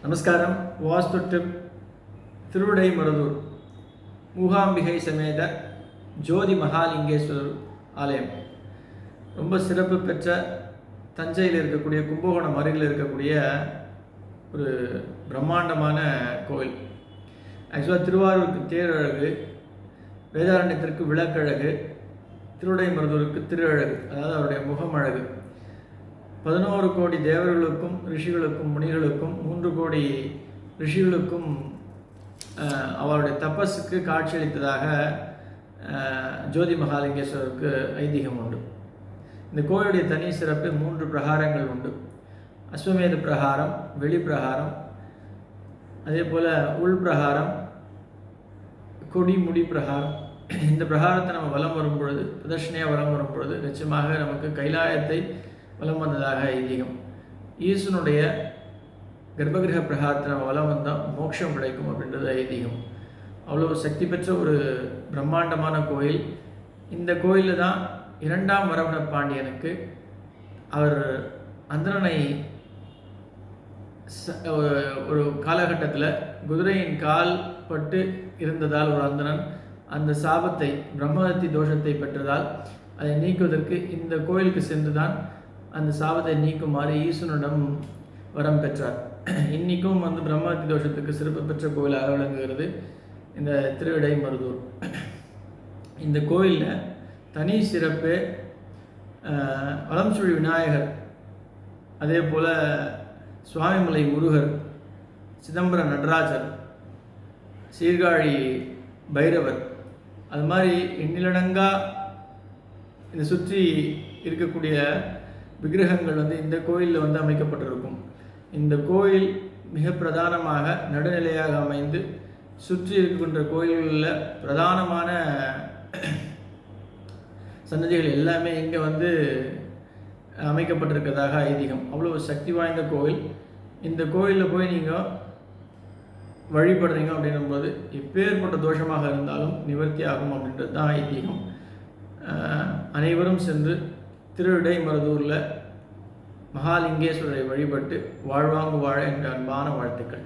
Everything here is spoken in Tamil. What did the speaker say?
நமஸ்காரம். வாஸ்து டிப் திருவிடைமருதூர் மூகாம்பிகை சமேத ஜோதி மகாலிங்கேஸ்வரர் ஆலயம் ரொம்ப சிறப்பு பெற்ற தஞ்சையில் இருக்கக்கூடிய கும்பகோணம் அருகில் இருக்கக்கூடிய ஒரு பிரம்மாண்டமான கோவில். ஆக்சுவலாக திருவாரூருக்கு தேரழகு, வேதாரண்யத்திற்கு விளக்கழகு, திருவிடைமருதூருக்கு திருஅழகு, அதாவது அவருடைய முகமழகு. 11 கோடி தேவர்களுக்கும் ரிஷிகளுக்கும் முனிகளுக்கும் 3 கோடி ரிஷிகளுக்கும் அவருடைய தபஸுக்கு காட்சியளித்ததாக ஜோதி மகாலிங்கேஸ்வரருக்கு ஐதீகம் உண்டு. இந்த கோயிலுடைய தனி சிறப்பு 3 பிரகாரங்கள் உண்டு. அஸ்வமேத பிரகாரம், வெளி பிரகாரம், அதே போல் உள் பிரகாரம், கொடிமுடி பிரகாரம். இந்த பிரகாரத்தை நம்ம வலம் வரும் பொழுது, பிரதர்ஷனையாக வலம் வரும் பொழுது நிச்சயமாக நமக்கு கைலாயத்தை வலம் வந்ததாக ஐதீகம். ஈசனுடைய கர்ப்பகிரக பிரகாரத்தை நம்ம வலம் வந்தால் மோட்சம் கிடைக்கும் அப்படின்றது ஐதீகம். அவ்வளோ சக்தி பெற்ற ஒரு பிரம்மாண்டமான கோயில். இந்த கோயிலில் தான் 2ஆம் வரவண பாண்டியனுக்கு அவர் அந்தணனை ஒரு காலகட்டத்தில் குதிரையின் கால் பட்டு இருந்ததால் ஒரு அந்தணன் அந்த சாபத்தை, பிரம்மஹத்தி தோஷத்தை பெற்றதால் அதை நீக்குவதற்கு இந்த கோயிலுக்கு சென்று தான் அந்த சாபத்தை நீக்குமாறு ஈசனிடம் வரம் பெற்றார். இன்றைக்கும் பிரம்மஹத்தி தோஷத்துக்கு சிறப்பு பெற்ற கோயிலாக விளங்குகிறது இந்த திருவிடைமருதூர். இந்த கோயிலில் தனி சிறப்பு வலம்சுழி விநாயகர், அதே போல் சுவாமிமலை முருகர், சிதம்பர நடராஜர், சீர்காழி பைரவர், அது மாதிரி எண்ணிலடங்கா இதை சுற்றி இருக்கக்கூடிய விக்கிரகங்கள் இந்த கோயிலில் அமைக்கப்பட்டிருக்கும். இந்த கோயில் மிக பிரதானமாக நடுநிலையாக அமைந்து சுற்றி இருக்கின்ற கோயில்களில் பிரதானமான சன்னதிகள் எல்லாமே இங்கே அமைக்கப்பட்டிருக்கிறதாக ஐதீகம். அவ்வளோ சக்தி வாய்ந்த கோயில். இந்த கோயிலில் போய் நீங்கள் வழிபடுறீங்க அப்படின்னும்போது எப்பேற்பட்ட தோஷமாக இருந்தாலும் நிவர்த்தி ஆகும் அப்படின்றது தான் ஐதீகம். அனைவரும் சென்று திருவிடைமருதூரில் மகாலிங்கேஸ்வரரை வழிபட்டு வாழ்வாங்கு வாழ என்ற அன்பான வாழ்த்துக்கள்.